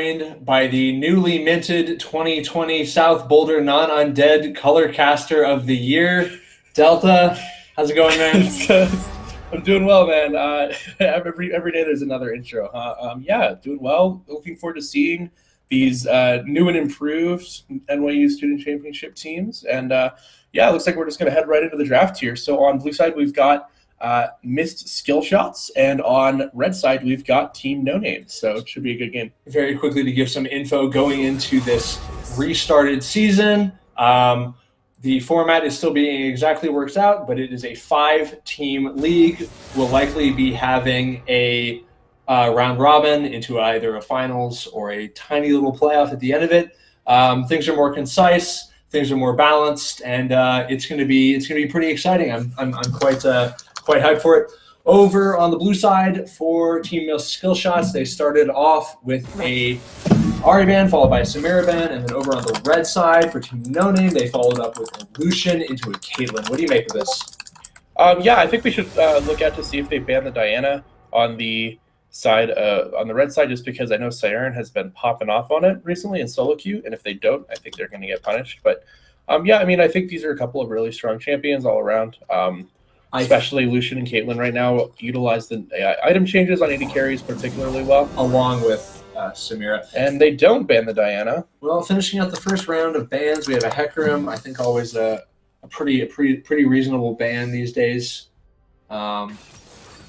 joined by the newly minted 2020 South Boulder Non-Undead Color Caster of the Year, Delta. How's it going, man? I'm doing well, man. Every day there's another intro, huh? Yeah, doing well. Looking forward to seeing these new and improved NYU Student Championship teams. And yeah, it looks like we're just going to head right into the draft here. So on blue side, we've got missed skill shots, and on red side, we've got team no names. So it should be a good game. Very quickly to give some info going into this restarted season. The format is still being exactly worked out, but it is a 5-team league. We'll likely be having a round robin into either a finals or a tiny little playoff at the end of it. Things are more concise, things are more balanced, and it's going to be pretty exciting. I'm quite hyped for it. Over on the blue side for Team Missed Skill Shots, they started off with a Ari band followed by a Samira band, and then over on the red side for Team No Name, they followed up with a Lucian into a Caitlyn. What do you make of this? Yeah, I think we should look at to see if they ban the Diana on the side on the red side, just because I know Siren has been popping off on it recently in solo queue, and if they don't, I think they're going to get punished. But yeah, I mean, I think these are a couple of really strong champions all around. Especially Lucian and Caitlyn right now utilize the item changes on AD carries particularly well, along with Samira. And they don't ban the Diana. Well, finishing out the first round of bans, we have a Hecarim. I think always a pretty reasonable ban these days. I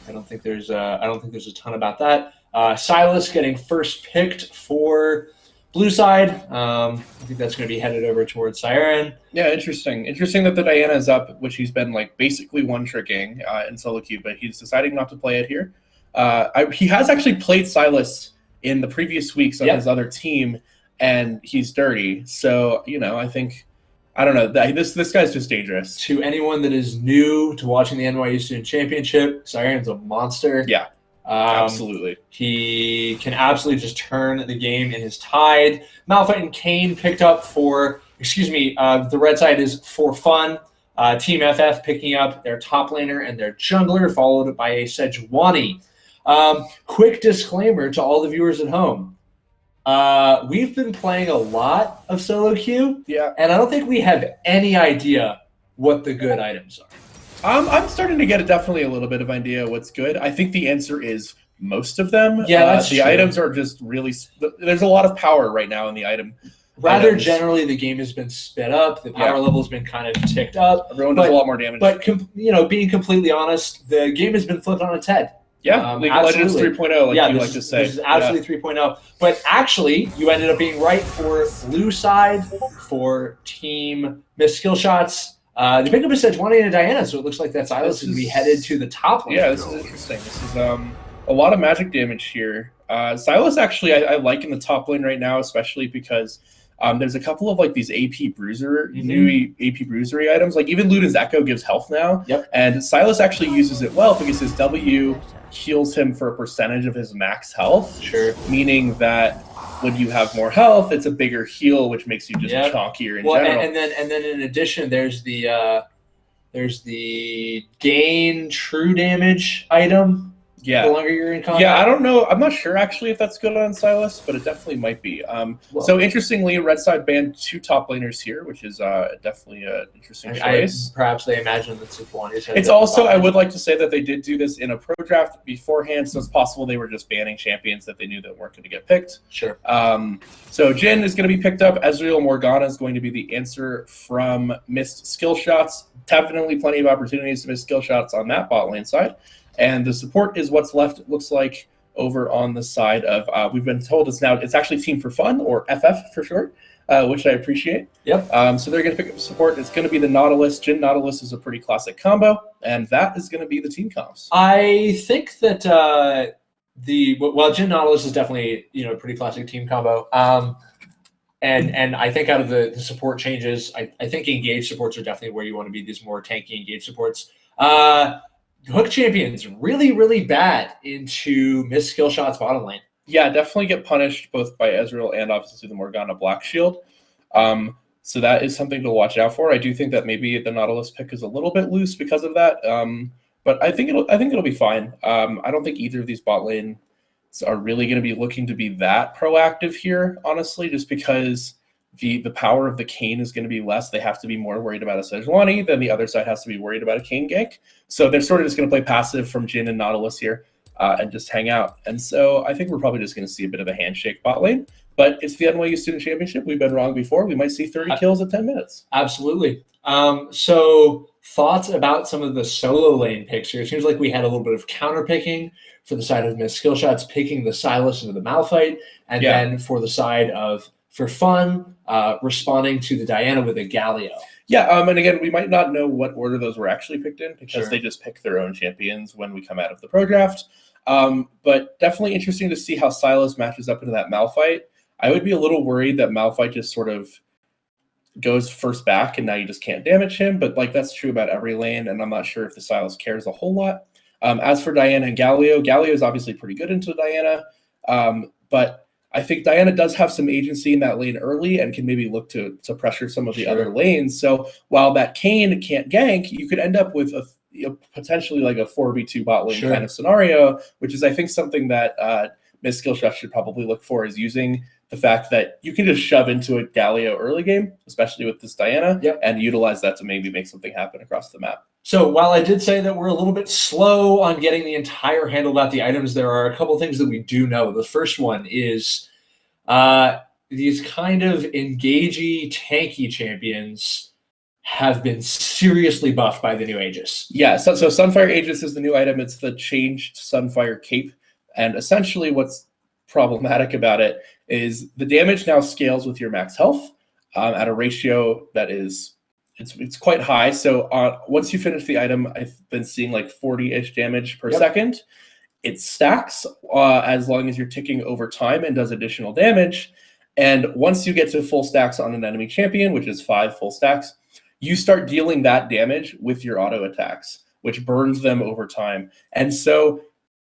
don't think there's a ton about that. Silas getting first picked for blue side. I think that's going to be headed over towards Siren. Yeah, interesting. Interesting that the Diana is up, which he's been like basically one-tricking in solo queue, but he's deciding not to play it here. He has actually played Silas in the previous weeks on his other team, and he's dirty. So, you know, I don't know. This guy's just dangerous. To anyone that is new to watching the NYU Student Championship, Siren's a monster. Yeah. Absolutely. He can absolutely just turn the game in his tide. Malphite and Kane picked up the red side is for fun. Team FF picking up their top laner and their jungler, followed by a Sejuani. Quick disclaimer to all the viewers at home. We've been playing a lot of solo queue, and I don't think we have any idea what the good items are. I'm starting to get definitely a little bit of idea what's good. I think the answer is most of them. Yeah, that's the true. Items are just really. There's a lot of power right now in the item. Rather generally, the game has been sped up. The power level has been kind of ticked up. Everyone does a lot more damage. But being completely honest, the game has been flipped on its head. Yeah, League of Legends 3.0, like you like to say. This is absolutely 3.0. But actually, you ended up being right for blue side for Team Missed Skill Shots. They picked up a Sejuani and a Diana, so it looks like that Silas is be headed to the top lane. Yeah, this is interesting. This is a lot of magic damage here. Silas actually I like in the top lane right now, especially because there's a couple of like these AP Bruiser, new AP Bruisery items. Like even Luden's Echo gives health now. Yep. And Silas actually uses it well because his W heals him for a percentage of his max health. Sure. Meaning that when you have more health, it's a bigger heal, which makes you just chonkier in general. And then in addition, there's the gain true damage item. Yeah. The longer you're in combat. Yeah, I don't know. I'm not sure actually if that's good on Silas, but it definitely might be. So interestingly, red side banned 2 top laners here, which is definitely an interesting choice. Perhaps they imagine that Sejuani is. It's also, I would like to say that they did do this in a pro draft beforehand, so it's possible they were just banning champions that they knew that weren't going to get picked. Sure. So Jhin is going to be picked up. Ezreal Morgana is going to be the answer from Missed Skill Shots. Definitely plenty of opportunities to miss skill shots on that bot lane side. And the support is what's left, it looks like, over on the side of, we've been told it's actually Team for Fun, or FF for short, which I appreciate. Yep. So they're going to pick up support. It's going to be the Nautilus. Jhin Nautilus is a pretty classic combo, and that is going to be the team comps. I think that Jhin Nautilus is definitely a pretty classic team combo. And I think out of the support changes, I think engage supports are definitely where you want to be, these more tanky engage supports. Hook champions really, really bad into missed skill shots bottom lane. Yeah, definitely get punished both by Ezreal and obviously the Morgana Black Shield. So that is something to watch out for. I do think that maybe the Nautilus pick is a little bit loose because of that. But I think it'll be fine. I don't think either of these bot lane are really going to be looking to be that proactive here, honestly, just because the power of the Kayn is going to be less. They have to be more worried about a Sejuani, then the other side has to be worried about a Kayn gank. So they're sort of just going to play passive from Jhin and Nautilus here and just hang out. And so I think we're probably just going to see a bit of a handshake bot lane. But it's the NYU Student Championship. We've been wrong before. We might see 30 kills at 10 minutes. Absolutely. So thoughts about some of the solo lane picks here? It seems like we had a little bit of counter picking for the side of missed skill shots, picking the Sylas into the Malphite, and then for the side of for fun, responding to the Diana with a Galio. Yeah, and again, we might not know what order those were actually picked in because they just pick their own champions when we come out of the pro draft. But definitely interesting to see how Sylas matches up into that Malphite. I would be a little worried that Malphite just sort of goes first back and now you just can't damage him, but like that's true about every lane, and I'm not sure if the Sylas cares a whole lot. As for Diana and Galio, Galio is obviously pretty good into Diana, but I think Diana does have some agency in that lane early and can maybe look to pressure some of the other lanes. So while that Kayn can't gank, you could end up with potentially like a 4v2 bot lane kind of scenario, which is I think something that Miss Skill Chef should probably look for, is using the fact that you can just shove into a Galio early game, especially with this Diana, and utilize that to maybe make something happen across the map. So while I did say that we're a little bit slow on getting the entire handle about the items, there are a couple things that we do know. The first one is these kind of engagey, tanky champions have been seriously buffed by the new Aegis. Yeah, so Sunfire Aegis is the new item. It's the changed Sunfire cape. And essentially what's problematic about it is the damage now scales with your max health at a ratio that is it's quite high. So once you finish the item, I've been seeing like 40-ish damage per second. It stacks as long as you're ticking over time and does additional damage. And once you get to full stacks on an enemy champion, which is 5 full stacks, you start dealing that damage with your auto attacks, which burns them over time. And so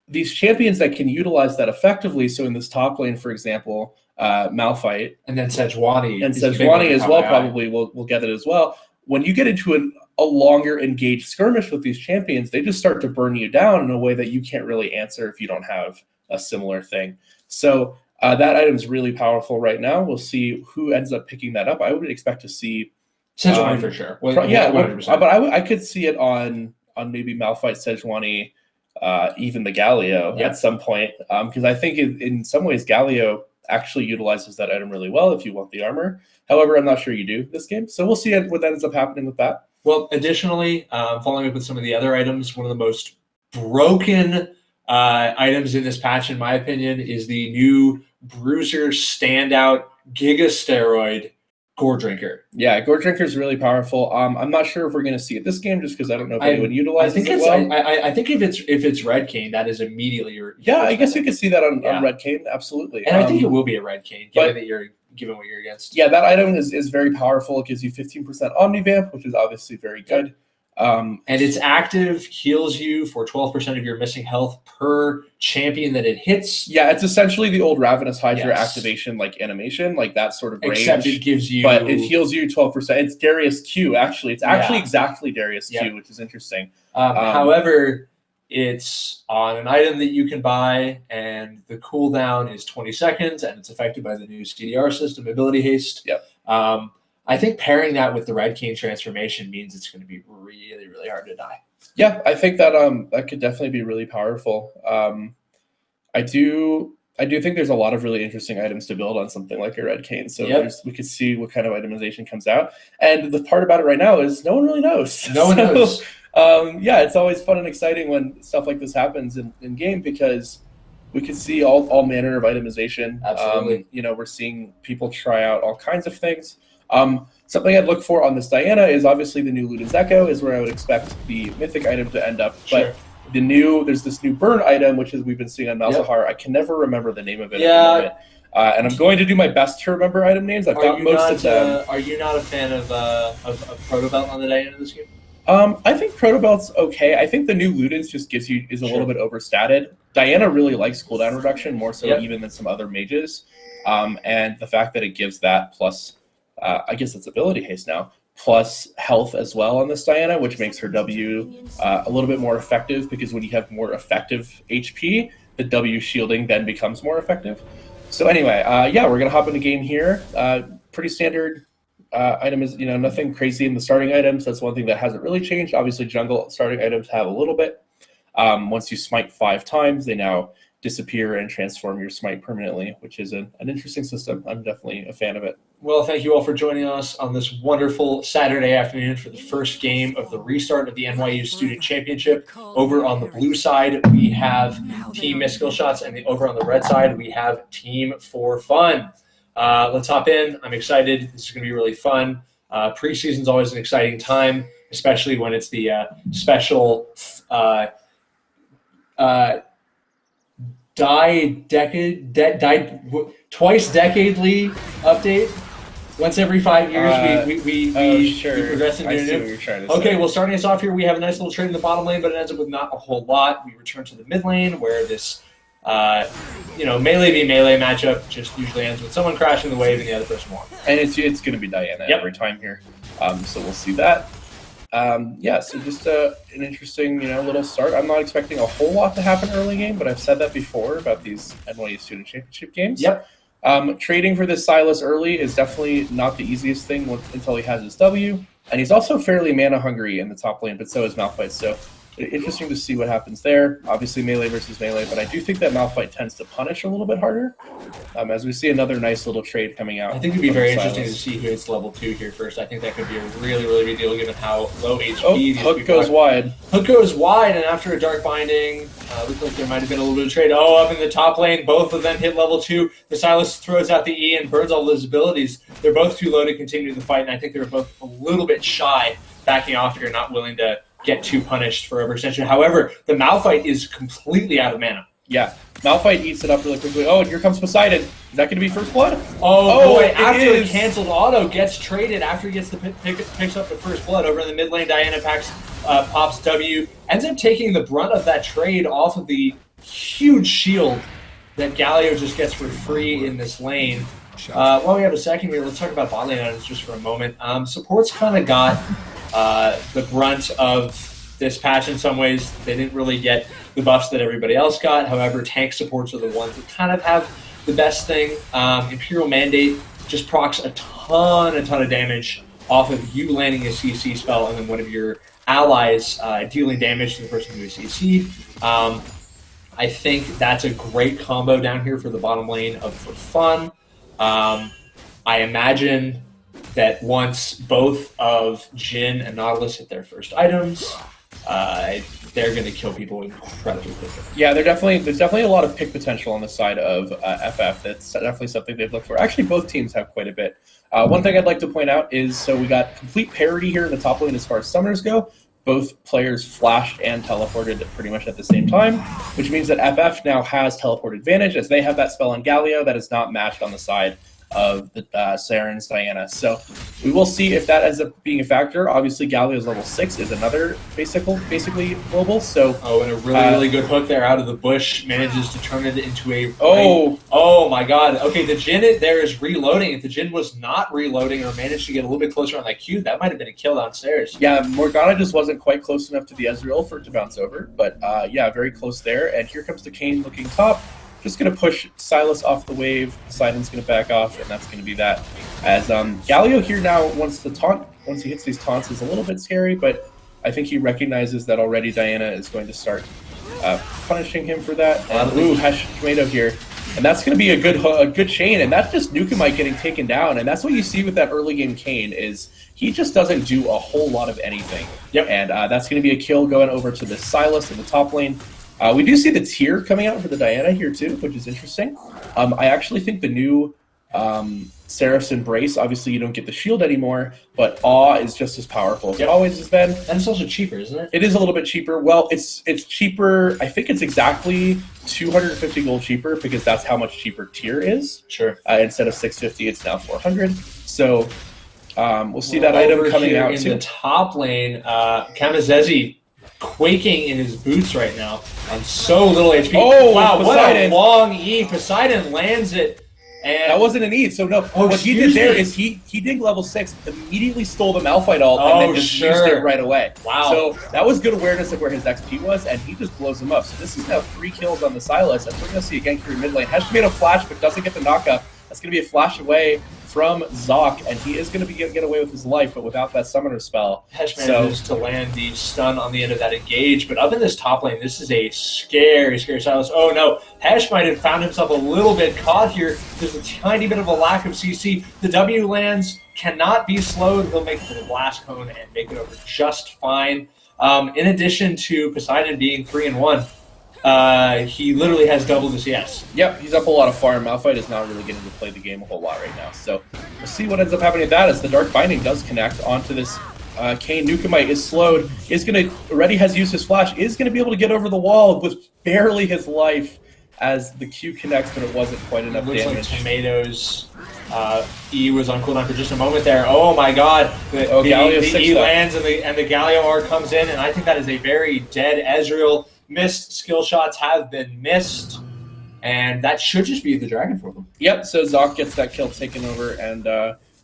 these champions that can utilize that effectively, so in this top lane, for example, Malphite. And then Sejuani. And Sejuani as well probably will get it as well. When you get into a longer engaged skirmish with these champions, they just start to burn you down in a way that you can't really answer if you don't have a similar thing. So that item is really powerful right now. We'll see who ends up picking that up. I would expect to see Sejuani for sure. But I could see it on maybe Malphite, Sejuani, even the Galio at some point, because I think in some ways Galio actually utilizes that item really well if you want the armor. However, I'm not sure you do this game, so we'll see what ends up happening with that. Well, additionally, following up with some of the other items, one of the most broken items in this patch, in my opinion, is the new Bruiser standout Giga Steroid Gore Drinker. Yeah, Gore Drinker is really powerful. I'm not sure if we're going to see it this game, just because I don't know if anyone utilizes it well. I think if it's Red Kayn, that is immediately your I guess you could see that on Red Kayn, absolutely. And I think it will be a Red Kayn, given what you're against. Yeah, that item is very powerful. It gives you 15% Omnivamp, which is obviously very good. And its active heals you for 12% of your missing health per champion that it hits. Yeah, it's essentially the old Ravenous Hydra activation, like animation, like that sort of range. Except it gives you... But it heals you 12%. It's Darius Q, actually. It's actually exactly Darius Q, which is interesting. However, it's on an item that you can buy, and the cooldown is 20 seconds, and it's affected by the new CDR system, Ability Haste. I think pairing that with the Red Kayn transformation means it's going to be really, really hard to die. Yeah, I think that that could definitely be really powerful. I do think there's a lot of really interesting items to build on something like a Red Kayn. So we could see what kind of itemization comes out. And the part about it right now is no one really knows. No one knows. Yeah, it's always fun and exciting when stuff like this happens in game, because we could see all manner of itemization. Absolutely. We're seeing people try out all kinds of things. Something I'd look for on this Diana is obviously the new Luden's Echo is where I would expect the mythic item to end up. But there's this new burn item, which is we've been seeing on Malzahar. I can never remember the name of it at the moment. And I'm going to do my best to remember item names. I've got most of them. Are you not a fan of Protobelt on the Diana this game? I think Protobelt's okay. I think the new Ludens just is a little bit overstated. Diana really likes cooldown reduction more so even than some other mages. And the fact that it gives that plus I guess it's ability haste now, plus health as well on this Diana, which makes her W a little bit more effective, because when you have more effective HP, the W shielding then becomes more effective. So anyway, yeah, we're gonna hop into game here. Pretty standard item is, nothing crazy in the starting items. That's one thing that hasn't really changed. Obviously, jungle starting items have a little bit. Once you smite 5 times, they now disappear and transform your smite permanently, which is an interesting system. I'm definitely a fan of it. Well, thank you all for joining us on this wonderful Saturday afternoon for the first game of the restart of the NYU Student Championship. Over on the blue side, we have Team Miss Skill Shots, and over on the red side, we have Team for Fun. Let's hop in. I'm excited. This is going to be really fun. Preseason is always an exciting time, especially when it's the special twice decadely update. Once every 5 years, we progress into new. Okay, well, starting us off here, we have a nice little trade in the bottom lane, but it ends up with not a whole lot. We return to the mid lane, where this, melee v melee matchup just usually ends with someone crashing the wave and the other person won. And it's going to be Diana every time here, so we'll see that. Yeah, so just an interesting, little start. I'm not expecting a whole lot to happen early game, but I've said that before about these NYU Student Championship games. Yep. Trading for this Silas early is definitely not the easiest thing until he has his W, and he's also fairly mana hungry in the top lane, but so is Malphite. So interesting to see what happens there. Obviously melee versus melee, but I do think that Malphite tends to punish a little bit harder. As we see another nice little trade coming out. I think it'd be very interesting to see who hits level 2 here first. I think that could be a really, really big deal given how low HP. Hook goes wide. Hook goes wide, and after a dark binding, looks like there might have been a little bit of trade. Up in the top lane, both of them hit level 2. The Silas throws out the E and burns all those abilities. They're both too low to continue the fight, and I think they're both a little bit shy, backing off here, not willing to get too punished for overextension. However, the Malphite is completely out of mana. Yeah, Malphite eats it up really quickly. Oh, and here comes Poseidon. Is that going to be first blood? Oh boy, after a canceled auto, gets traded after he gets picks up the first blood. Over in the mid lane, Diana pops W, ends up taking the brunt of that trade off of the huge shield that Galio just gets for free in this lane. While we have a second here, let's talk about bot lane items just for a moment. Support's kind of got the brunt of this patch in some ways. They didn't really get the buffs that everybody else got. However, tank supports are the ones that kind of have the best thing. Imperial Mandate just procs a ton of damage off of you landing a CC spell and then one of your allies dealing damage to the person who is CC'd. I think that's a great combo down here for the bottom lane of For Fun. I imagine that once both of Jhin and Nautilus hit their first items, they're going to kill people incredibly quickly. Yeah, there's definitely a lot of pick potential on the side of FF. That's definitely something they've looked for. Actually, both teams have quite a bit. One thing I'd like to point out is, so we got complete parity here in the top lane as far as summoners go. Both players flashed and teleported pretty much at the same time, which means that FF now has teleport advantage as they have that spell on Galio that is not matched on the side of the Siren's Diana. So we will see if that ends up being a factor. Obviously, Galio's level 6 is another basically global. So and a really good hook there out of the bush manages to turn it into a oh my god. Okay, the Jhin there is reloading. If the Jhin was not reloading or managed to get a little bit closer on that Q, that might have been a kill downstairs. Yeah, Morgana just wasn't quite close enough to the Ezreal for it to bounce over, but yeah, very close there. And here comes the Kayn looking top. Just going to push Silas off the wave. Poseidon's going to back off, and that's going to be that. As Galio here now, once he hits these taunts, is a little bit scary, but I think he recognizes that already Diana is going to start punishing him for that. And Hash Tomato here. And that's going to be a good chain, and that's just Nukamite getting taken down. And that's what you see with that early game Kayn is he just doesn't do a whole lot of anything. Yep. And that's going to be a kill going over to the Silas in the top lane. We do see the tier coming out for the Diana here too, which is interesting. I actually think the new Seraph's Embrace, obviously you don't get the shield anymore, but Awe is just as powerful as it always has been. And it's also cheaper, isn't it? It is a little bit cheaper. Well, it's cheaper. I think it's exactly 250 gold cheaper because that's how much cheaper tier is. Sure. Instead of 650, it's now 400. So we'll see that item coming out in too. In the top lane, Kamizezi quaking in his boots right now on so little HP. Oh, wow, Poseidon. What a long E. Poseidon lands it, And that wasn't an E. So no, what he did there is he did level 6, immediately stole the Malphite ult, and then just used it right away. Wow. So that was good awareness of where his XP was, and he just blows him up. So this is now 3 kills on the Sylas, and we're going to see a Genki mid lane. Has made a flash, but doesn't get the knockup. That's going to be a flash away from Zoc, and he is going to get away with his life, but without that summoner spell. Hesh manages to land the stun on the end of that engage, but up in this top lane, this is a scary Sylas. Oh no, Hesh might have found himself a little bit caught here. There's a tiny bit of a lack of CC. The W lands cannot be slowed. He'll make it to the blast cone and make it over just fine. In addition to Poseidon being 3-1, he literally has double the CS. Yep, he's up a lot of farm. Malphite is not really getting to play the game a whole lot right now. So we'll see what ends up happening with that as the Dark Binding does connect onto this Kayn. Nukamite is slowed, already has used his flash, is going to be able to get over the wall with barely his life as the Q connects, but it wasn't quite enough damage. Looks like Tomatoes E was on cooldown for just a moment there. Oh my god. The E lands and the Galio R comes in, and I think that is a very dead Ezreal. Missed skill shots have been missed, and that should just be the dragon for them. Yep, so Zoc gets that kill taken over, and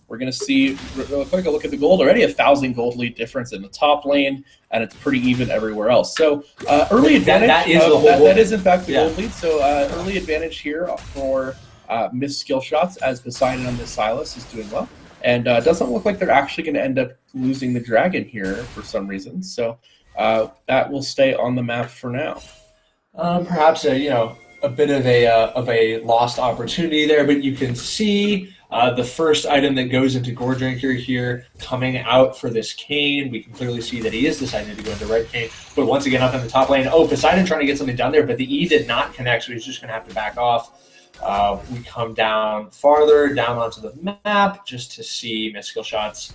we're going to see real quick a look at the gold. Already 1,000 gold lead difference in the top lane, and it's pretty even everywhere else. So early advantage. That is in fact the gold lead. So early advantage here for missed skill shots as Poseidon on this Sylas is doing well. And doesn't look like they're actually going to end up losing the dragon here for some reason. So that will stay on the map for now. Perhaps a bit of a lost opportunity there, but you can see the first item that goes into Gore Drinker here coming out for this Kayn. We can clearly see that he is deciding to go into Red Kayn, but once again up in the top lane. Oh, Poseidon trying to get something done there, but the E did not connect, so he's just going to have to back off. We come down farther, down onto the map, just to see missed skill shots.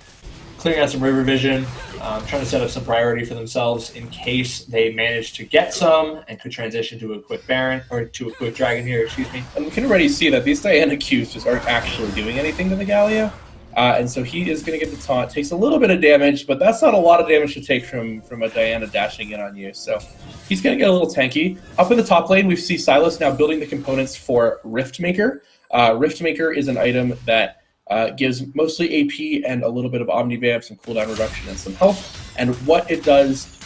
Clearing out some river vision, trying to set up some priority for themselves in case they manage to get some and could transition to a quick Baron, or to a quick Dragon here, excuse me. And we can already see that these Diana Qs just aren't actually doing anything to the Galio. And so he is going to get the taunt. Takes a little bit of damage, but that's not a lot of damage to take from a Diana dashing in on you. So he's going to get a little tanky. Up in the top lane, we see Sylas now building the components for Riftmaker. Riftmaker is an item that gives mostly AP and a little bit of Omnivamp, some cooldown reduction, and some health. And what it does,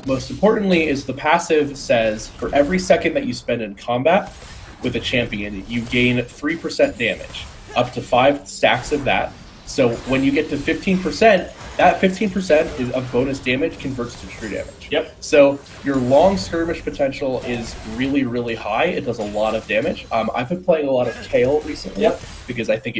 most importantly, is the passive says for every second that you spend in combat with a champion, you gain 3% damage, up to 5 stacks of that. So when you get to 15%, that 15% is of bonus damage converts to true damage. Yep. So your long skirmish potential is really, really high. It does a lot of damage. I've been playing a lot of Kayle recently because I think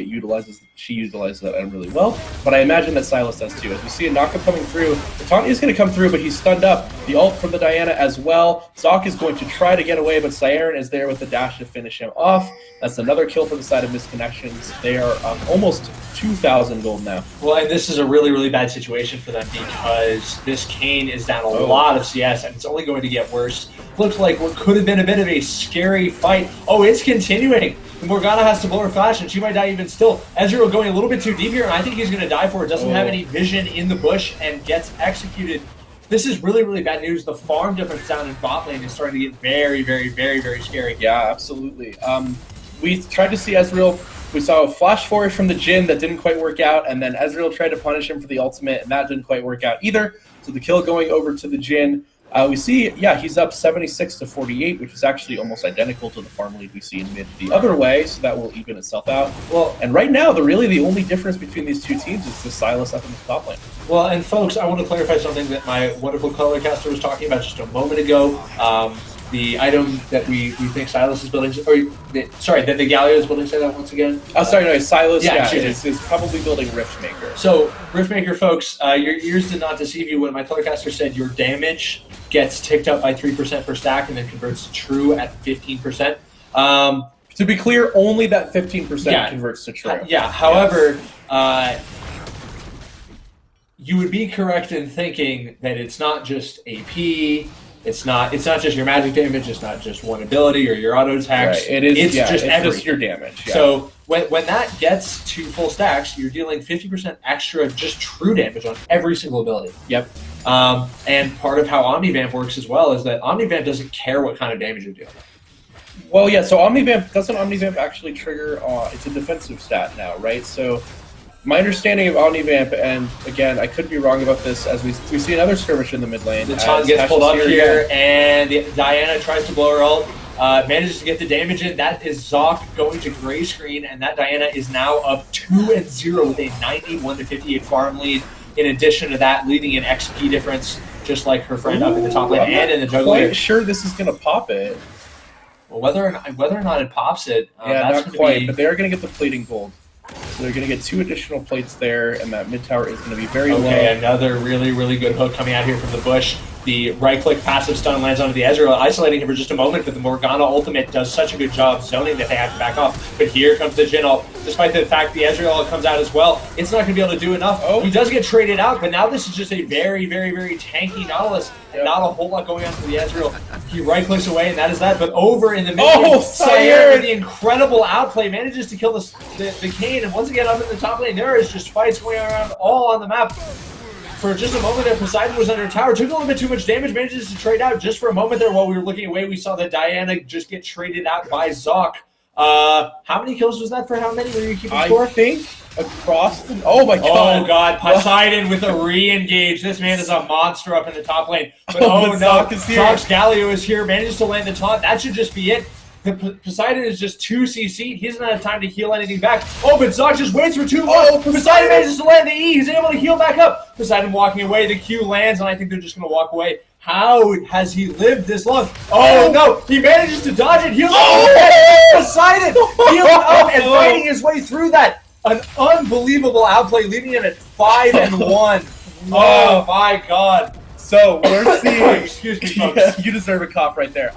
she utilizes that really well. But I imagine that Sylas does too. As we see a knockup coming through, the taunt is going to come through, but he's stunned up. The ult from the Diana as well. Zoc is going to try to get away, but Siren is there with the dash to finish him off. That's another kill for the side of Misconnections. They are almost 2,000 gold now. Well, and this is a really, really bad situation for them because this Kayn is down a lot of CS, and it's only going to get worse. Looks like what could have been a bit of a scary fight. Oh, it's continuing. Morgana has to blow her flash, and she might die even still. Ezreal going a little bit too deep here, and I think he's going to die for it. Doesn't have any vision in the bush and gets executed. This is really, really bad news. The farm difference down in bot lane is starting to get very, very, very, very scary. Yeah, absolutely. We tried to see Ezreal. We saw a flash forward from the Jhin that didn't quite work out, and then Ezreal tried to punish him for the ultimate, and that didn't quite work out either. So the kill going over to the Jhin. We see, he's up 76 to 48, which is actually almost identical to the farm lead we see in mid the other way, so that will even itself out. Well, and right now, really the only difference between these two teams is the Sylas up in the top lane. Well, and folks, I want to clarify something that my wonderful color caster was talking about just a moment ago. The item that we think Sylas is building, that the Galio is building, say that once again? Sylas, is probably building Riftmaker. So, Riftmaker, folks, your ears did not deceive you when my color caster said your damage gets ticked up by 3% per stack and then converts to true at 15%. To be clear, only that 15% converts to true. However, you would be correct in thinking that it's not just AP. It's not just your magic damage. It's not just one ability or your auto attacks. Right. It's just your damage. Yeah. So when that gets to full stacks, you're dealing 50% extra just true damage on every single ability. Yep. And part of how Omnivamp works as well is that Omnivamp doesn't care what kind of damage you're dealing. Well, yeah. So doesn't Omnivamp actually trigger? It's a defensive stat now, right? So my understanding of Omnivamp, and again, I could be wrong about this, as we see another skirmish in the mid lane. The taunt gets pulled up here, and Diana tries to blow her ult. Manages to get the damage in. That is Zoc going to gray screen, and that Diana is now up 2-0 with a 91-58 farm lead. In addition to that, leading in XP difference, just like her friend up in the top lane and in the jungle. I'm quite sure this is going to pop it. Well, whether or not it pops it, yeah, that's not quite. But they're going to get the plating gold. So they're going to get 2 additional plates there, and that mid tower is going to be very low. Okay, another really, really good hook coming out here from the bush. The right-click passive stun lands onto the Ezreal, isolating him for just a moment, but the Morgana ultimate does such a good job zoning that they have to back off. But here comes the Jhin ult. Despite the fact the Ezreal comes out as well, it's not going to be able to do enough. He does get traded out, but now this is just a very, very, very tanky Nautilus. Yep. Not a whole lot going on for the Ezreal. He right-clicks away, and that is that. But over in the mid, Sire, with the incredible outplay, manages to kill the Kayn. And once again, up in the top lane, there is just fights going around all on the map. For just a moment there, Poseidon was under a tower, took a little bit too much damage, manages to trade out. Just for a moment there while we were looking away, we saw that Diana just get traded out by Zoc. How many kills was that for how many? Were you keeping score? I think across the... Oh my god. Oh god, Poseidon with a re-engage. This man is a monster up in the top lane. But no, Zoc's Galio is here, manages to land the taunt. That should just be it. Poseidon is just 2 CC'd. He doesn't have time to heal anything back. Oh, but Zoc just waits for 2 more. Poseidon manages to land the E. He's able to heal back up. Poseidon walking away. The Q lands, and I think they're just going to walk away. How has he lived this long? Oh, no. He manages to dodge it. Heals Poseidon healing up and fighting his way through that. An unbelievable outplay, leaving him at 5-1. Oh, my God. So we're seeing, excuse me, folks. You deserve a cough right there.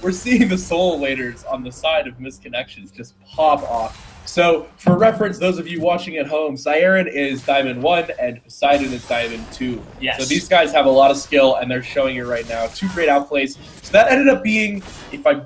We're seeing the solo laters on the side of misconnections just pop off. So for reference, those of you watching at home, Siren is Diamond 1 and Poseidon is Diamond 2. Yes. So these guys have a lot of skill and they're showing it right now. 2 great outplays. So that ended up being, if I'm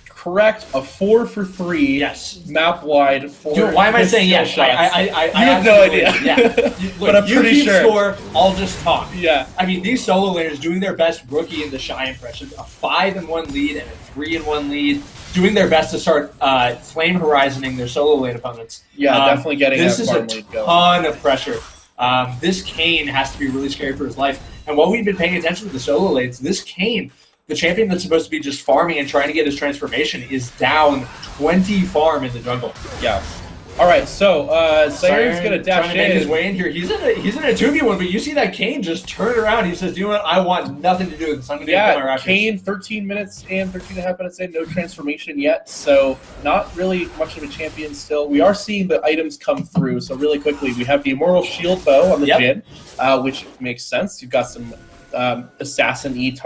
correct, a 4 for 3. Yes. Map wide. Dude, why am I saying yes? I have no idea. Yeah. But I'm pretty sure. Score, I'll just talk. Yeah. I mean, these solo laners doing their best rookie in the Shy impressions, a 5-1 lead and a 3-1 lead, doing their best to start flame horizoning their solo lane opponents. Yeah, definitely getting this that is farm a lead going. ton of pressure. This Kayn has to be really scary for his life. And while we've been paying attention to the solo lanes, this Kayn, the champion that's supposed to be just farming and trying to get his transformation, is down 20 farm in the jungle. Yeah. All right, so Siren's going to dash trying to make his way in here. He's in a 2v1, but you see that Kayn just turn around. He says, you know what? I want nothing to do with this. I'm going to get my Raptors. Kayn, 13 minutes and 13 and a half minutes in, no transformation yet, so not really much of a champion still. We are seeing the items come through, so really quickly, we have the Immortal Shield Bow on the Jhin, which makes sense. You've got some assassin-y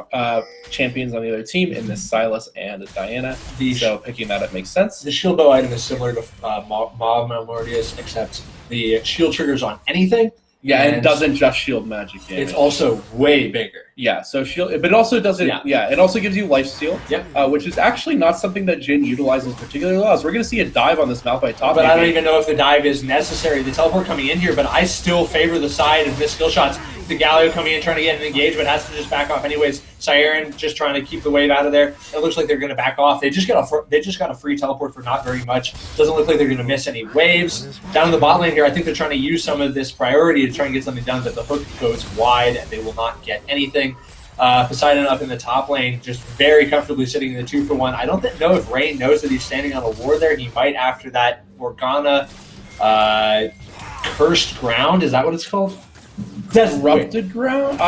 champions on the other team in this Silas and Diana. So picking that up makes sense. The shield bow item is similar to Maw Mortius, except the shield triggers on anything. Yeah, and it doesn't just shield magic damage. It's also way bigger. Yeah, so shield, but it also doesn't. Yeah, it also gives you lifesteal. Yep. Which is actually not something that Jhin utilizes particularly well. So we're going to see a dive on this Malphite top. But I don't even know if the dive is necessary. The teleport coming in here, but I still favor the side of missed skill shots. The Galio coming in trying to get an engagement has to just back off anyways. Siren just trying to keep the wave out of there. It looks like they're going to back off. They just got a free teleport for not very much. Doesn't look like they're going to miss any waves. Down in the bot lane here, I think they're trying to use some of this priority to try and get something done, but the hook goes wide and they will not get anything. Poseidon up in the top lane, just very comfortably sitting in the 2-for-1. I don't know if Rain knows that he's standing on a ward there. He might after that Morgana Cursed Ground. Is that what it's called? Disrupted ground?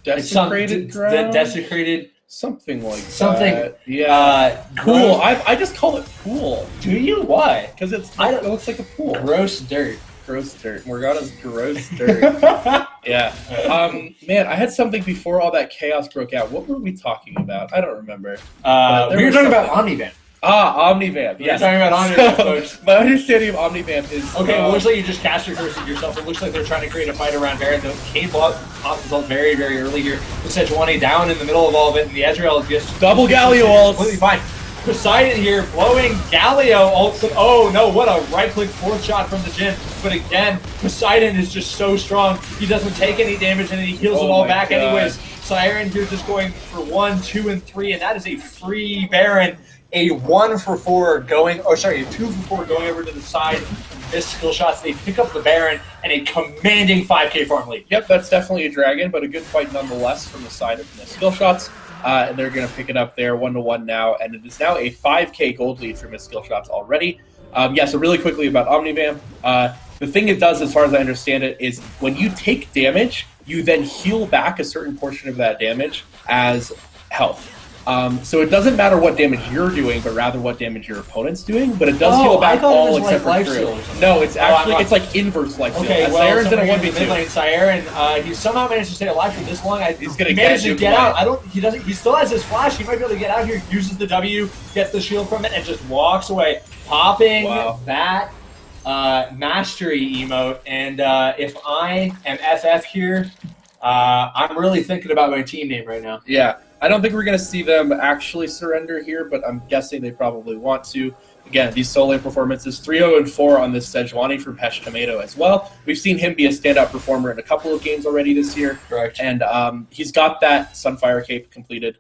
Desecrated ground? Desecrated. Something like something. That. Yeah. Cool. I just call it pool. Do you? Why? Because it looks like a pool. Gross dirt. Gross dirt. Morgana's gross dirt. Yeah. Man, I had something before all that chaos broke out. What were we talking about? I don't remember. We were talking about Omnivamp. Omnivamp. Yes. We're talking about Omnivamp, folks. My understanding of Omnivamp is... Okay, well, it looks like you just cast your curse at yourself. It looks like they're trying to create a fight around Baron. The Kayn pops his ult very, very early here. The Sejuani down in the middle of all of it, and the Ezreal is just... Double Galio ult. Completely fine. Poseidon here blowing Galio ult. Oh no, what a right-click fourth shot from the Jhin. But again, Poseidon is just so strong. He doesn't take any damage, and he heals it all back anyways. Siren here just going for 1, 2, and 3, and that is a free Baron. a 1 for 4 going, or sorry, a 2 for 4 going over to the side, miss skill shots. They pick up the Baron and a commanding 5K farm lead. Yep, that's definitely a dragon, but a good fight nonetheless from the side of the skill shots. And they're going to pick it up there 1-1 now, and it is now a 5K gold lead for miss skill shots already. So really quickly about Omnivamp. The thing it does, as far as I understand it, is when you take damage, you then heal back a certain portion of that damage as health. So it doesn't matter what damage you're doing, but rather what damage your opponent's doing. But it does heal back all except for true. No, it's actually it's like inverse life steal. Okay, Siren's in a 1v2. Mid lane, Siren, he somehow managed to stay alive for this long. He's gonna manage to get out. He still has his flash. He might be able to get out here. Uses the W, gets the shield from it, and just walks away, popping that mastery emote. And if I am FF here, I'm really thinking about my team name right now. Yeah. I don't think we're going to see them actually surrender here, but I'm guessing they probably want to. Again, these solo performances, 3-0-4 on this Sejuani from Hesh Tomato as well. We've seen him be a standout performer in a couple of games already this year. Correct. And he's got that Sunfire Cape completed,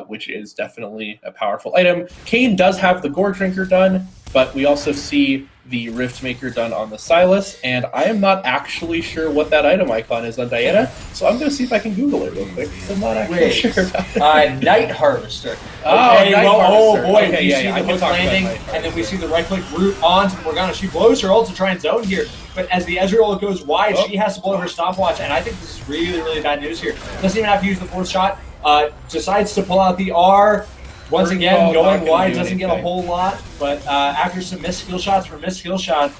which is definitely a powerful item. Kayn does have the Gore Drinker done, but we also see the Rift Maker done on the Silas, and I am not actually sure what that item icon is on Diana, so I'm going to see if I can Google it real quick, because I'm not actually sure about it. Night Harvester. Okay, Night Harvester. Oh boy, okay, we see the hook landing, and then we see the right-click root onto Morgana. She blows her ult to try and zone here, but as the Ezreal goes wide, she has to blow her stopwatch, and I think this is really, really bad news here. Doesn't even have to use the fourth shot, decides to pull out the R. Once again, going wide doesn't get a whole lot, but after some missed skill shots for missed skill shot,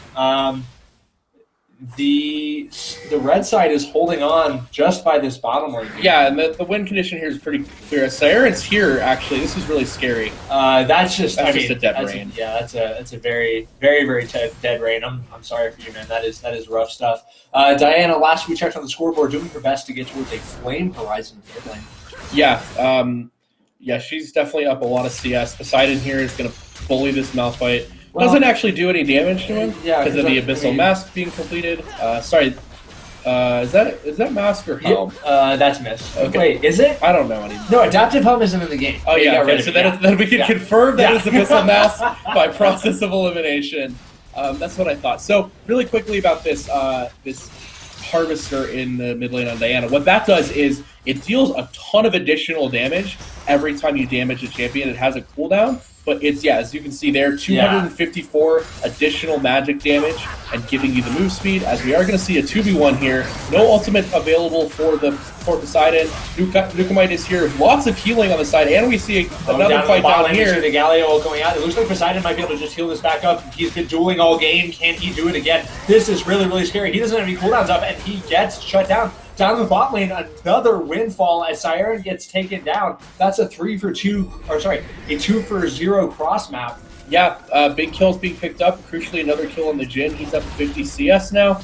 the red side is holding on just by this bottom lane. Yeah, and the win condition here is pretty clear. Siren's here, actually. This is really scary. That's just a dead rain. That's a very, very, very dead rain. I'm sorry for you, man. That is rough stuff. Diana, last we checked on the scoreboard, doing her best to get towards a flame horizon mid lane. Yeah, yeah, she's definitely up a lot of CS. Poseidon here is going to bully this Malphite. Doesn't actually do any damage to him because of the Abyssal Mask being completed. Sorry, is that Mask or Helm? That's Miss. Okay. Wait, is it? I don't know anymore. No, Adaptive Helm isn't in the game. Oh, yeah, okay. So then we can confirm that it's Abyssal Mask by process of elimination. That's what I thought. So really quickly about this this Harvester in the mid lane on Diana. What that does is it deals a ton of additional damage every time you damage a champion. It has a cooldown, but it's, as you can see there, 254 additional magic damage and giving you the move speed, as we are going to see a 2v1 here. No ultimate available for Poseidon. Nukamite is here. Lots of healing on the side, and we see another fight down here. The Galio going out. It looks like Poseidon might be able to just heal this back up. He's been dueling all game. Can he do it again? This is really, really scary. He doesn't have any cooldowns up, and he gets shut down. Down the bot lane, another windfall as Siren gets taken down. That's a 2 for 0 cross map. Yeah, big kills being picked up. Crucially, another kill on the Jhin. He's up to 50 CS now.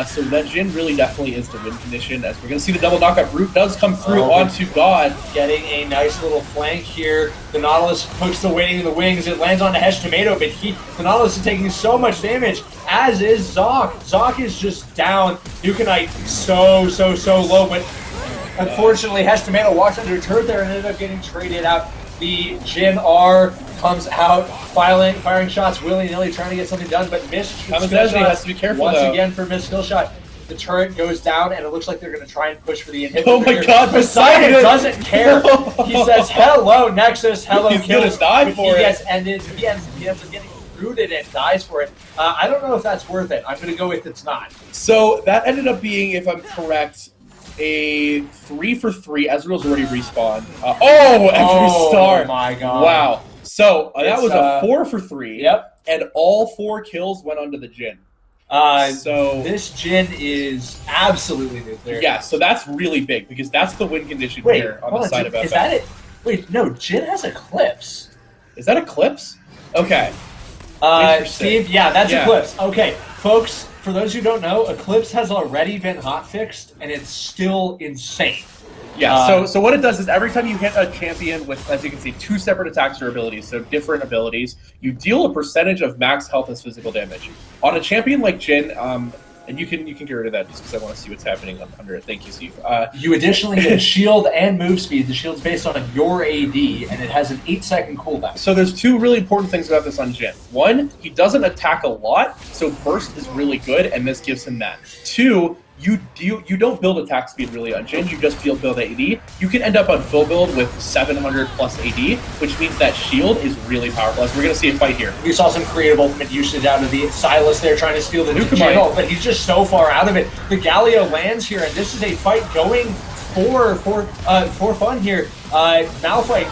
So that Jhin really definitely is the win condition, as we're going to see the double knockup. Root does come through onto God. Getting a nice little flank here. The Nautilus hooks the waiting in the wings. It lands on the Hesh Tomato, but the Nautilus is taking so much damage, as is Zoc. Zoc is just down. Nukanite so low, but unfortunately, Hesh Tomato walks under a turret there and ended up getting traded out. The Jhin R comes out, firing shots willy-nilly, trying to get something done, but missed skill shots. Has to be careful, once again for missed skill shot. The turret goes down, and it looks like they're going to try and push for the inhibitor. Oh my God, Poseidon doesn't care. He says, "Hello, Nexus. Hello, He's going to die for it." He ends up getting rooted and dies for it. I don't know if that's worth it. I'm going to go with it's not. So that ended up being, if I'm correct, a 3 for 3. Ezreal's already respawned. Every star. Oh my God. Wow. So that was a 4 for 3. Yep. And all 4 kills went onto the Jhin. So this Jhin is absolutely nuclear. Yeah, so that's really big, because that's the win condition here on the side of FF. Is that it? Wait, no, Jhin has Eclipse. Is that Eclipse? Okay. Steve, that's Eclipse. Okay, folks, for those who don't know, Eclipse has already been hotfixed, and it's still insane. Yeah, so what it does is every time you hit a champion with, as you can see, 2 separate attacks or abilities, so different abilities, you deal a percentage of max health as physical damage. On a champion like Jhin, And you can get rid of that just because I want to see what's happening under it. Thank you, Steve. You additionally get shield and move speed. The shield's based on your AD, and it has an 8-second cooldown. So there's two really important things about this on Jin. One, he doesn't attack a lot, so burst is really good, and this gives him that. Two, you don't build attack speed really on Jin, you just build AD. You can end up on full build with 700 plus AD, which means that shield is really powerful. As we're going to see a fight here. We saw some creative ultimate usage out of the Silas there trying to steal the Jin, but he's just so far out of it. The Galio lands here, and this is a fight going for fun here. Malphite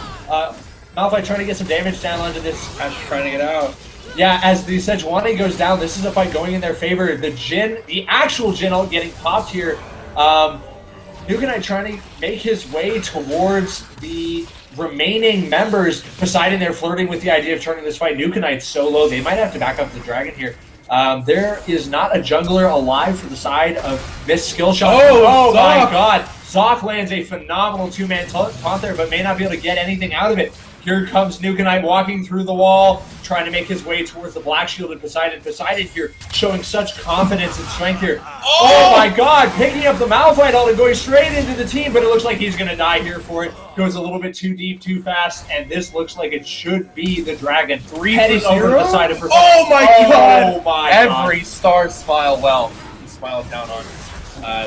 trying to get some damage down onto this. Ash trying to get out. Yeah, as the Sejuani goes down, this is a fight going in their favor. The actual Jin ult getting popped here. Nukanite trying to make his way towards the remaining members. Poseidon, they're flirting with the idea of turning this fight Nukanite solo. They might have to back up the dragon here. There is not a jungler alive for the side of Miss Skillshot. Oh my god! Zoc lands a phenomenal two-man taunt there, but may not be able to get anything out of it. Here comes Nukanite walking through the wall, trying to make his way towards the black shielded Poseidon. Poseidon here showing such confidence and strength here. Oh my god, picking up the Malphite ult and going straight into the team, but it looks like he's going to die here for it. Goes a little bit too deep, too fast, and this looks like it should be the dragon. Heading over to the side of Poseidon. Oh my god! Oh my Every star smile well. He smiled down on.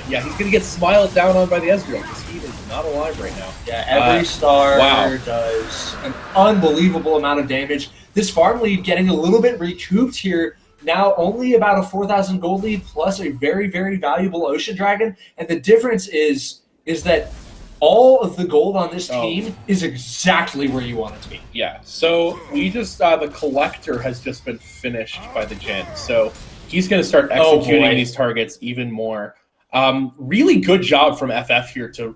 Yeah, he's going to get smiled down on by the Ezreal because he is not alive right now. Yeah, every star does an unbelievable amount of damage. This farm lead getting a little bit recouped here. Now only about a 4,000 gold lead plus a very, very valuable Ocean Dragon. And the difference is that all of the gold on this team is exactly where you want it to be. Yeah, so we just, the Collector has just been finished by the Jin. So he's going to start executing these targets even more. Really good job from FF here to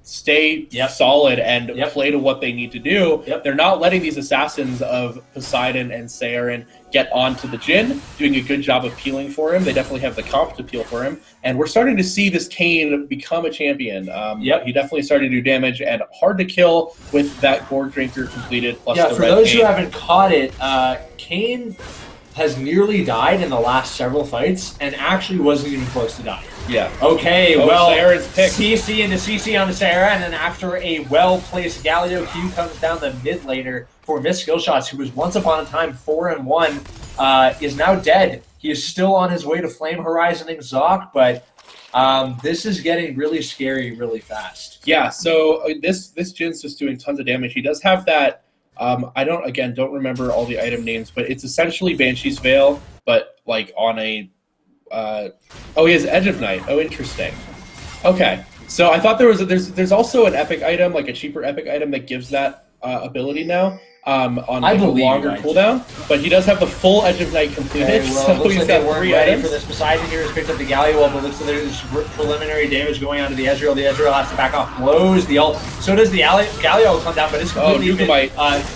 stay solid and play to what they need to do. They're not letting these assassins of Poseidon and Saren get onto the Jin, doing a good job of peeling for him. They definitely have the comp to peel for him. And we're starting to see this Kayn become a champion. He definitely started to do damage and hard to kill with that Gourd Drinker completed. Plus the for those who haven't caught it, Kayn has nearly died in the last several fights and actually wasn't even close to dying. Yeah. Okay, well, Saren's picked. CC into CC on the Sarah, and then after a well-placed Galio Q comes down the mid laner for Miss Skillshots, who was once upon a time 4-1, is now dead. He is still on his way to Flame Horizoning Zoc, but this is getting really scary really fast. Yeah, so this Jin's just doing tons of damage. He does have that, I don't remember all the item names, but it's essentially Banshee's Veil, but like on a he has Edge of Night. Oh, interesting. Okay, so I thought there's also an epic item, like a cheaper epic item that gives that ability now. On like a longer cooldown, but he does have the full Edge of Night completed. Okay, well, so looks he's like got they weren't 3 ready items. for this. Poseidon here has picked up the Galio, but looks like there's preliminary damage going on to the Ezreal. The Ezreal has to back off, blows the ult. So does the Galio come down, but it's completely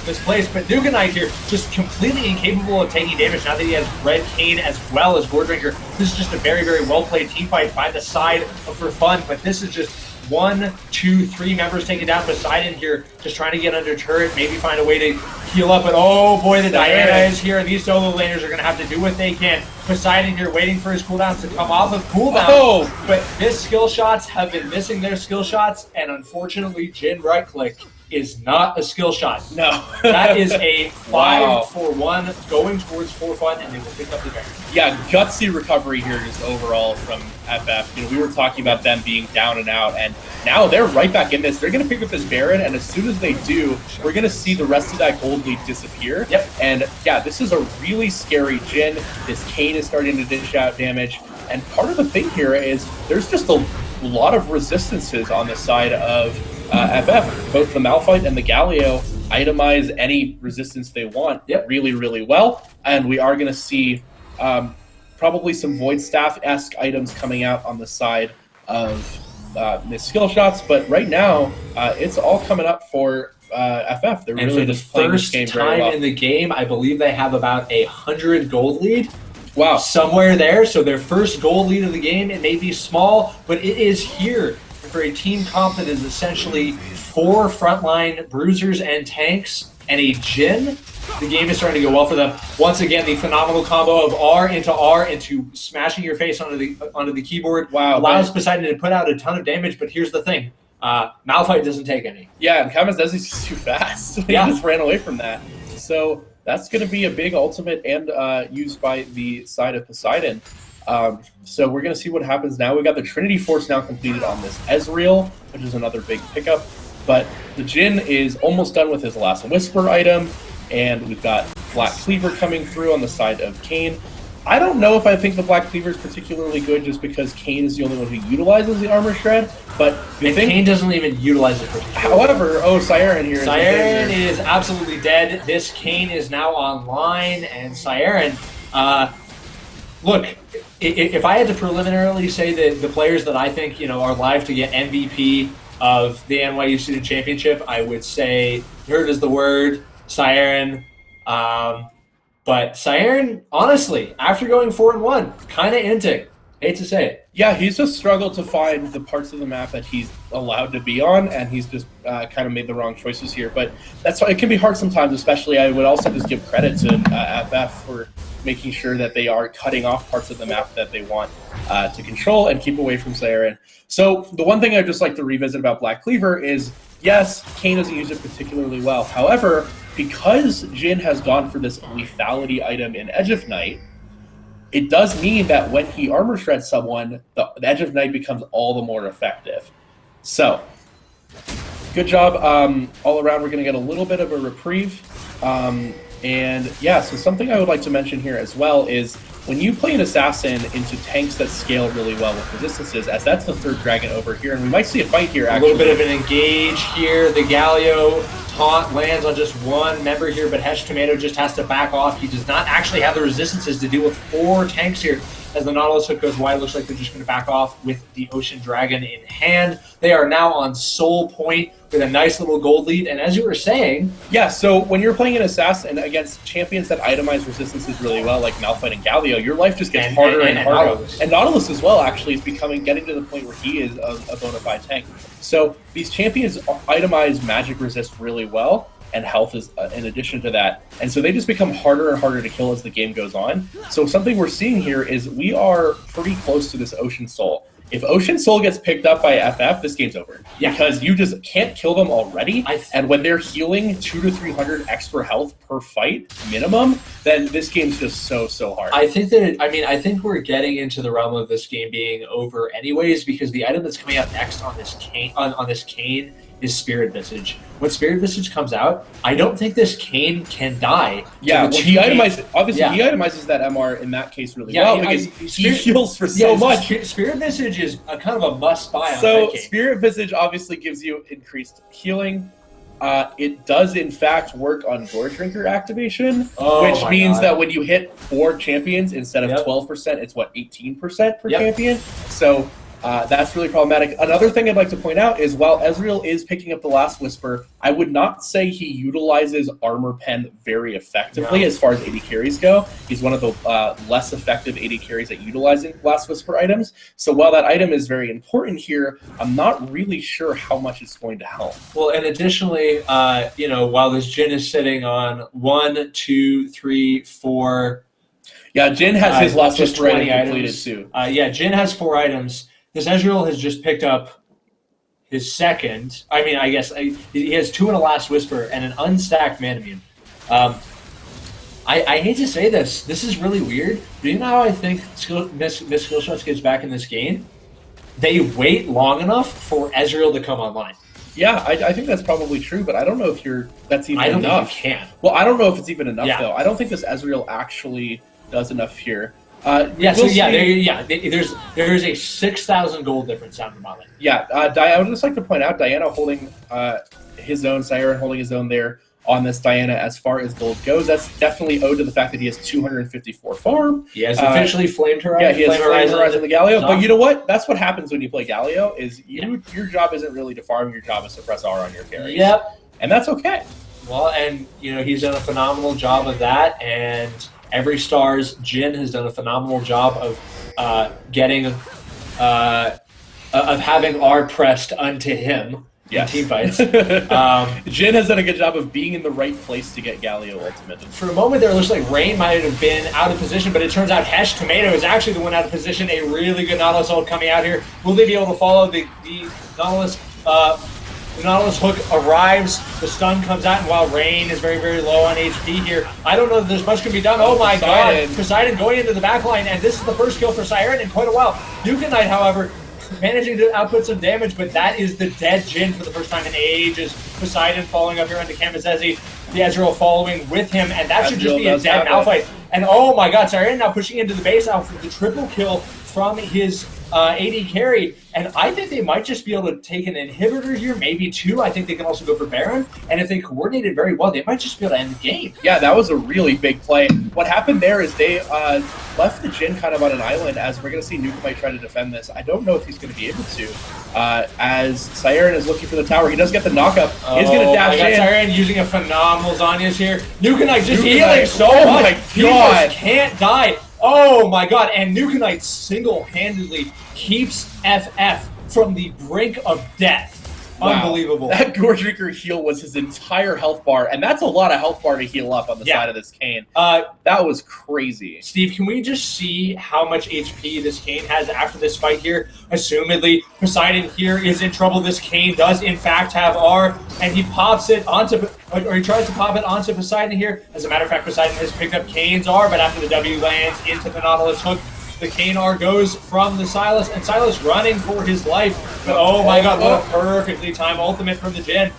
misplaced. But Nukanite here just completely incapable of taking damage now that he has Red Kayn as well as Gourd Drinker. This is just a very, very well-played team fight by the side of For Fun, but this is just 1, 2, 3 members taking down Poseidon here, just trying to get under turret, maybe find a way to heal up, but oh boy, the Diana is here, and these solo laners are going to have to do what they can. Poseidon here waiting for his cooldowns to come off of cooldown, but his skill shots have been missing their skill shots, and unfortunately, Jin right-click is not a skill shot. No. That is a 5-for-1 going towards For Fun, and they will pick up the Baron. Yeah, gutsy recovery here just overall from FF. You know, we were talking about them being down and out, and now they're right back in this. They're going to pick up this Baron, and as soon as they do, we're going to see the rest of that gold lead disappear. And yeah, this is a really scary Jin. This Kayn is starting to dish out damage, and part of the thing here is there's just a lot of resistances on the side of FF. Both the Malphite and the Galio itemize any resistance they want really, really well, and we are going to see probably some Void Staff-esque items coming out on the side of Miss Skill Shots, but right now it's all coming up for FF. They're really just playing this game very well. First time in the game, I believe they have about 100 gold lead. Wow. Somewhere there, so their first gold lead of the game. It may be small, but it is here for a team comp that is essentially 4 frontline bruisers and tanks and a Jin. The game is starting to go well for them. Once again, the phenomenal combo of R into smashing your face onto the keyboard allows Poseidon to put out a ton of damage. But here's the thing: Malphite doesn't take any. Yeah, and Kamaz is just too fast. He just ran away from that. So that's going to be a big ultimate and used by the side of Poseidon. So we're going to see what happens now. We got the Trinity Force now completed on this Ezreal, which is another big pickup. But the Jhin is almost done with his last Whisper item, and we've got Black Cleaver coming through on the side of Kayn. I don't know if I think the Black Cleaver is particularly good just because Kayn is the only one who utilizes the Armor Shred, but Kayn doesn't even utilize it particularly. However, Siren here Siren is absolutely dead. This Kayn is now online, and Siren, look, if I had to preliminarily say that the players that I think are live to get MVP of the NYU Student Championship, I would say, heard is the word, Siren. But Siren, honestly, after going 4-1, kind of inting. Hate to say it. Yeah, he's just struggled to find the parts of the map that he's allowed to be on, and he's just kind of made the wrong choices here. But that's why it can be hard sometimes, especially I would also just give credit to FF for making sure that they are cutting off parts of the map that they want to control and keep away from Siren. So the one thing I'd just like to revisit about Black Cleaver is, yes, Kayn doesn't use it particularly well. However, because Jhin has gone for this lethality item in Edge of Night, it does mean that when he armor shreds someone, the Edge of Night becomes all the more effective. So, good job all around. We're going to get a little bit of a reprieve. And yeah, so something I would like to mention here as well is when you play an assassin into tanks that scale really well with resistances, as that's the third dragon over here, and we might see a fight here actually. A little bit of an engage here. The Galio taunt lands on just one member here, but Hesh Tomato just has to back off. He does not actually have the resistances to deal with 4 tanks here. As the Nautilus hook goes wide, looks like they're just going to back off with the Ocean Dragon in hand. They are now on Soul Point with a nice little gold lead. And as you were saying... Yeah, so when you're playing an assassin against champions that itemize resistances really well, like Malphite and Galio, your life just gets harder and harder. Nautilus. And Nautilus as well, actually, is getting to the point where he is a bona fide tank. So these champions itemize magic resist really well, and health is in addition to that. And so they just become harder and harder to kill as the game goes on. So something we're seeing here is we are pretty close to this Ocean Soul. If Ocean Soul gets picked up by FF, this game's over. Yeah. Because you just can't kill them already. And when they're healing 200 to 300 extra health per fight minimum, then this game's just so hard. I think we're getting into the realm of this game being over anyways, because the item that's coming out next on this Kayn is Spirit Visage. When Spirit Visage comes out, I don't think this Kayn can die. Yeah, well, he itemizes that MR in that case really well because he heals for so much. Spirit Visage is a kind of a must-buy on So Spirit Visage obviously gives you increased healing. It does in fact work on Gore Drinker activation, which means that when you hit 4 champions instead of 12%, it's 18% per champion. So that's really problematic. Another thing I'd like to point out is while Ezreal is picking up the last Whisper, I would not say he utilizes Armor Pen very effectively as far as AD carries go. He's one of the less effective AD carries at utilizing last Whisper items. So while that item is very important here, I'm not really sure how much it's going to help. Well, and additionally, while this Jhin is sitting on 1, 2, 3, 4... Yeah, Jhin has his last Whisper item completed too. Jhin has 4 items. This Ezreal has just picked up his second. I mean, I guess he has 2 in a last Whisper and an unstacked Manamune. I hate to say this. This is really weird. Do you know how I think Miss Skillshots gets back in this game? They wait long enough for Ezreal to come online. Yeah, I think that's probably true, but I don't know if that's even enough. I don't think you can. Well, I don't know if it's even enough, though. I don't think this Ezreal actually does enough here. There's a 6,000 gold difference down the bottom. Yeah, I would just like to point out Diana holding his own, Siren holding his own there on this Diana as far as gold goes. That's definitely owed to the fact that he has 254 farm. He has officially flamed Horizon. Yeah, he has Flame Horizon the Galio. But you know what? That's what happens when you play Galio is your job isn't really to farm, your job is to press R on your carries. Yep. And that's okay. Well, and he's done a phenomenal job of that, and Every Star's Jhin has done a phenomenal job of having R pressed unto him Yes. in team fights. Jin has done a good job of being in the right place to get Galio ultimate. For a moment there, it looks like Rain might have been out of position, but it turns out Hesh Tomato is actually the one out of position. A really good Nautilus ult coming out here. Will they be able to follow the Nautilus? The Nautilus hook arrives, the stun comes out, and while Rain is very, very low on HP here, I don't know that there's much can be done. Oh my god, Poseidon going into the backline, and this is the first kill for Siren in quite a while. Nuka Knight, however, managing to output some damage, but that is the dead Jin for the first time in ages. Poseidon following up here onto Kamizezi, the Ezreal following with him, and that should just be a dead Malphite. And oh my god, Siren now pushing into the base now for the triple kill from his AD carry, and I think they might just be able to take an inhibitor here, maybe two. I think they can also go for Baron, and if they coordinate it very well, they might just be able to end the game. Yeah, that was a really big play. What happened there is they left the Jin kind of on an island, as we're going to see Nuka might try to defend this. I don't know if he's going to be able to, as Siren is looking for the tower. He does get the knockup. He's going to dash in. Siren using a phenomenal Zhonya's here. Nuka Knight just healing so much. My he god. just can't die. Oh my god, and Nuka Knight single-handedly keeps FF from the brink of death. Wow. Unbelievable. That Gore Drinker heal was his entire health bar, and that's a lot of health bar to heal up on the side of this Kayn. That was crazy. Steve, can we just see how much HP this Kayn has after this fight here? Assumedly, Poseidon here is in trouble. This Kayn does, in fact, have R, and he pops it onto, or he tries to pop it onto Poseidon here. As a matter of fact, Poseidon has picked up Kayn's R, but after the W lands into the Nautilus hook, the Kayn R goes from the Sylas, and Sylas running for his life. But oh my god, what a perfectly timed ultimate from the Jin.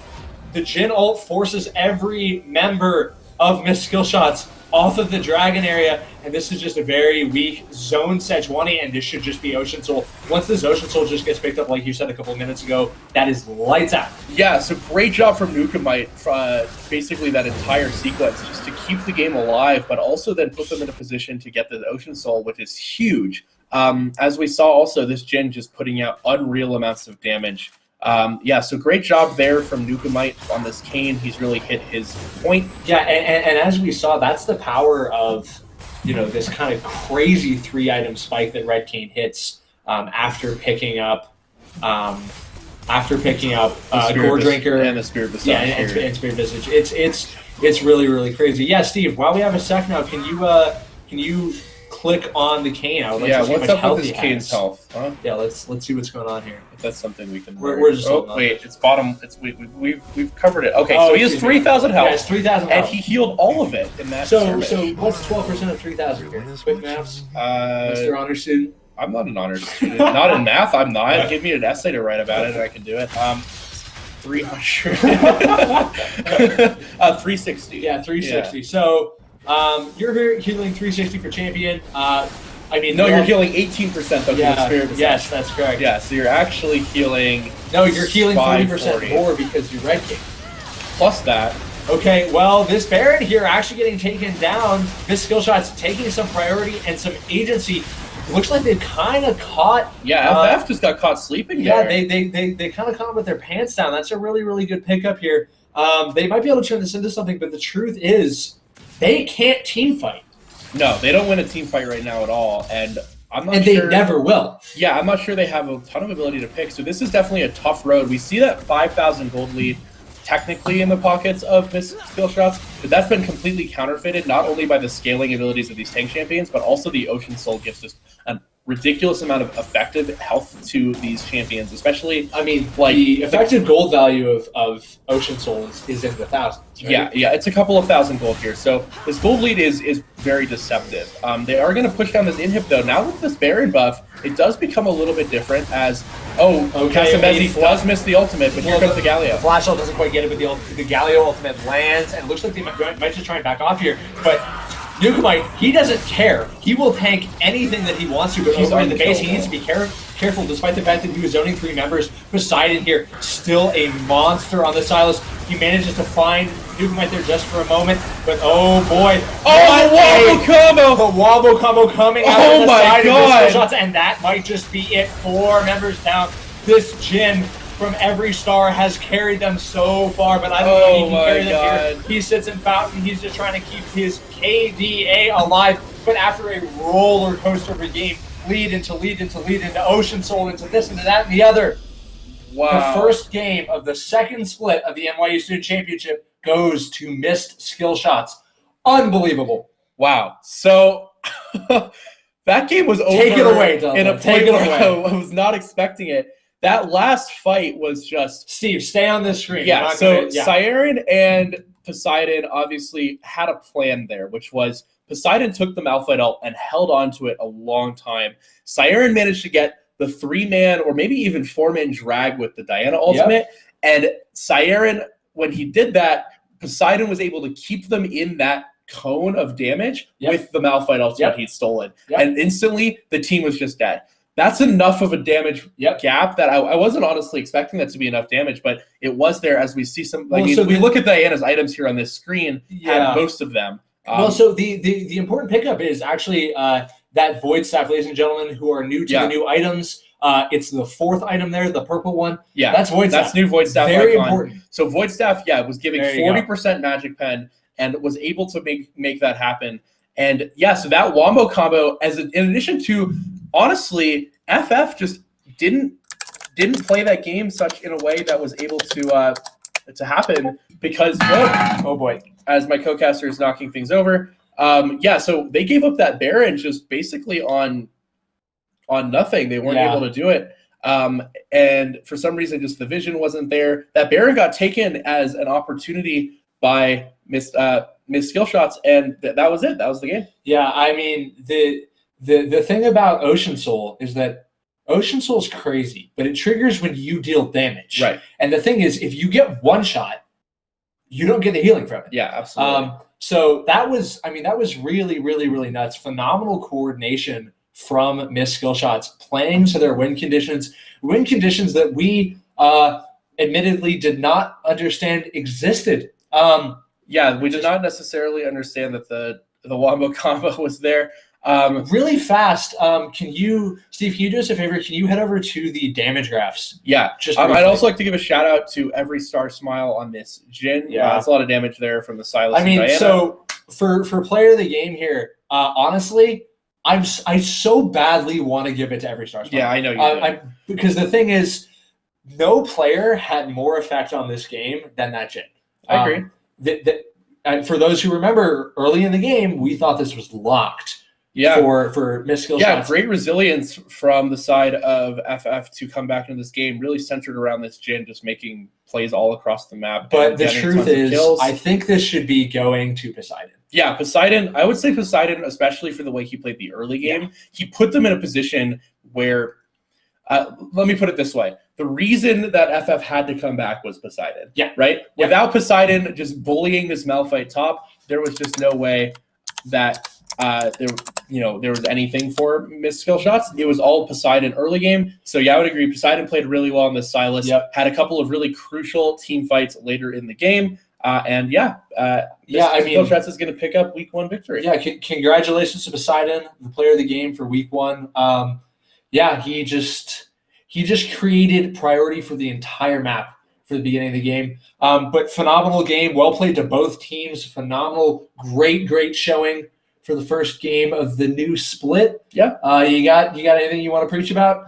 The Jin ult forces every member of Miss Skill Shots off of the Dragon area, and this is just a very weak zone Sejuani, and this should just be Ocean Soul. Once this Ocean Soul just gets picked up, like you said a couple of minutes ago, that is lights out. Yeah, so great job from Nuka Knight for basically that entire sequence, just to keep the game alive, but also then put them in a position to get the Ocean Soul, which is huge. As we saw also, this Jin just putting out unreal amounts of damage. Yeah, so great job there from Nuka Knight on this Kayn. He's really hit his point. Yeah, and as we saw, that's the power of, you know, this kind of crazy 3-item spike that Red Kayn hits after picking up Gore Drinker and the Spirit Visage. Yeah, and Spirit Visage. It's really, really crazy. Yeah, Steve, while we have a sec now, can you click on the Kayn? I would like to see what's how much up health with this Kayn's health? Huh? Yeah, let's see what's going on here. If that's something we can. We're just wait, it's bottom. It's we've covered it. Okay, so he has 3,000 health. Yeah, it's 3,000 health, and he healed all of it in that. So what's 12% of 3,000 here? Quick maths, Mr. Honor Student. I'm not an honor student. Not in math. I'm not. Yeah. Give me an essay to write about it, and I can do it. 300. 360. Yeah, 360. Yeah. So you're healing 360 for champion. I mean, no, you're healing 18% though. Yeah, yes, that's correct. Yeah, so you're actually healing. No, you're healing 40% more because you're Red King. Plus that. Okay, well, this Baron here actually getting taken down. This skill shot's taking some priority and some agency. Looks like they've kind of caught. Yeah, FF just got caught sleeping. Yeah, there. they kind of caught him with their pants down. That's a really, really good pickup here. They might be able to turn this into something, but the truth is, they can't team fight. No, they don't win a team fight right now at all, and I'm not sure. And they never will. Yeah, I'm not sure they have a ton of ability to pick, so this is definitely a tough road. We see that 5,000 gold lead technically in the pockets of Miss Skill Shots, but that's been completely counterfeited, not only by the scaling abilities of these tank champions, but also the Ocean Soul gives us a ridiculous amount of effective health to these champions, especially, I mean, like the effective gold value of Ocean Soul is in the thousands. Right? Yeah, it's a couple of thousand gold here. So this gold lead is very deceptive. They are going to push down this inhib though. Now with this Baron buff, it does become a little bit different as, Casamezi does miss the ultimate, but here comes the Galio. The Flash ult doesn't quite get it, but the Galio ultimate lands, and it looks like they might just try and back off here, but Nuka Knight, he doesn't care. He will tank anything that he wants to, but over in the base, he needs to be careful, despite the fact that he was zoning 3 members. Poseidon here, still a monster on the Sylas. He manages to find Nuka Knight there just for a moment, but oh boy. Oh, the wobble combo! The wobble combo coming out of the side God. of the shots, and that might just be it. 4 members down. This Jin from every star has carried them so far, but I don't know if he can carry them here. He sits in Fountain. He's just trying to keep his KDA alive, but after a roller coaster of a game, lead into Ocean Soul, into this, into that, and the other, Wow. The first game of the second split of the NYU Student Championship goes to missed skill shots. Unbelievable. Wow. So that game was over. Take it away, Dylan. In a Take point it where away. I was not expecting it. That last fight was just Steve, stay on this screen. yeah. So Siren and Poseidon obviously had a plan there, which was Poseidon took the Malphite ult and held on to it a long time. Siren managed to get the 3-man or maybe even 4-man drag with the Diana ultimate. And Siren, when he did that, Poseidon was able to keep them in that cone of damage with the Malphite ultimate he'd stolen. And instantly, the team was just dead. That's enough of a damage gap that I wasn't honestly expecting that to be enough damage, but it was there as we see some. We look at Diana's items here on this screen, had most of them. So the important pickup is actually that Void Staff, ladies and gentlemen, who are new to the new items. It's the 4th item there, the purple one. Yeah, that's Void Staff. That's new Void Staff. Very icon. important. So Void Staff, was giving 40% Magic Pen and was able to make that happen. And so that Wombo combo, in addition to honestly, FF just didn't play that game in a way that was able to happen because oh boy, as my co-caster is knocking things over. So they gave up that Baron just basically on nothing. They weren't able to do it. And for some reason, just the vision wasn't there. That Baron got taken as an opportunity by missed skill shots, and that was it. That was the game. Yeah, I mean, the thing about Ocean Soul is that Ocean Soul is crazy, but it triggers when you deal damage. Right. And the thing is, if you get one shot, you don't get the healing from it. Yeah, absolutely. So that was really, really, really nuts. Phenomenal coordination from missed skill shots, playing to their win conditions that we admittedly did not understand existed. We did not necessarily understand that the Wombo combo was there. Really fast. Steve, can you do us a favor? Can you head over to the damage graphs? Yeah. I'd also like to give a shout out to every Star Smile on this Jhin. Yeah. It's a lot of damage there from the Silas. So for player of the game here, honestly, I so badly want to give it to every Star Smile. Yeah, I know you do. Because the thing is, no player had more effect on this game than that Jhin. I agree. And for those who remember, early in the game, we thought this was locked. For missed skill shots. Great resilience from the side of FF to come back into this game, really centered around this Jhin, just making plays all across the map. But the truth is, I think this should be going to Poseidon. Yeah, Poseidon. I would say Poseidon, especially for the way he played the early game. Yeah. He put them in a position where, let me put it this way. The reason that FF had to come back was Poseidon. Yeah. Right? Yeah. Without Poseidon just bullying this Malphite top, there was just no way that there was anything for missed skill shots. It was all Poseidon early game. So I would agree. Poseidon played really well on this Silas. Yep. Had a couple of really crucial team fights later in the game. Skill shots is going to pick up week 1 victory. Yeah, congratulations to Poseidon, the player of the game for week 1. He just created priority for the entire map for the beginning of the game. But phenomenal game, well played to both teams. Phenomenal, great showing for the first game of the new split. Yeah. You got anything you want to preach about?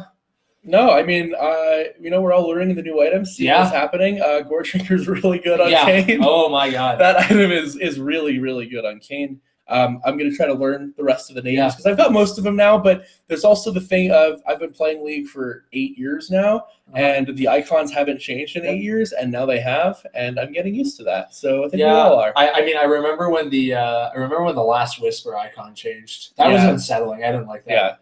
No, I mean, we're all learning the new items. See what's happening. Gore Drinker's really good on Kane. Oh my god. That item is really, really good on Kane. I'm going to try to learn the rest of the names because I've got most of them now, but there's also the thing of I've been playing League for 8 years now, and the icons haven't changed in 8 years, and now they have, and I'm getting used to that. So I think we all are. I remember when the last Whisper icon changed. That was unsettling. I didn't like that. Yeah.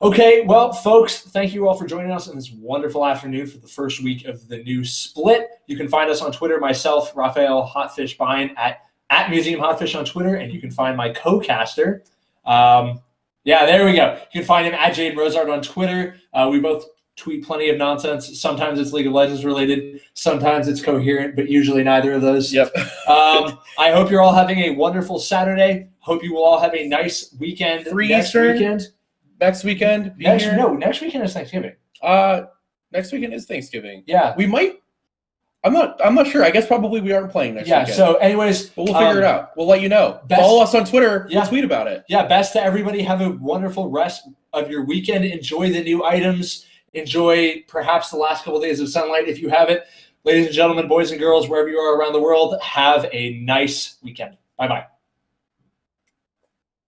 Okay, well, folks, thank you all for joining us on this wonderful afternoon for the first week of the new split. You can find us on Twitter, myself, Raphael Hotfish Bine, at Museum Hotfish on Twitter, and you can find my co-caster. There we go. You can find him at Jade Rosard on Twitter. We both tweet plenty of nonsense. Sometimes it's League of Legends related. Sometimes it's coherent, but usually neither of those. Yep. I hope you're all having a wonderful Saturday. Hope you will all have a nice weekend. Next weekend. Next weekend is Thanksgiving. Next weekend is Thanksgiving. Yeah. We might. I'm not sure. I guess probably we aren't playing next weekend. So anyways, but we'll figure it out. We'll let you know. Follow us on Twitter. We'll tweet about it. Yeah, best to everybody. Have a wonderful rest of your weekend. Enjoy the new items. Enjoy perhaps the last couple of days of sunlight if you have it. Ladies and gentlemen, boys and girls, wherever you are around the world, have a nice weekend. Bye-bye.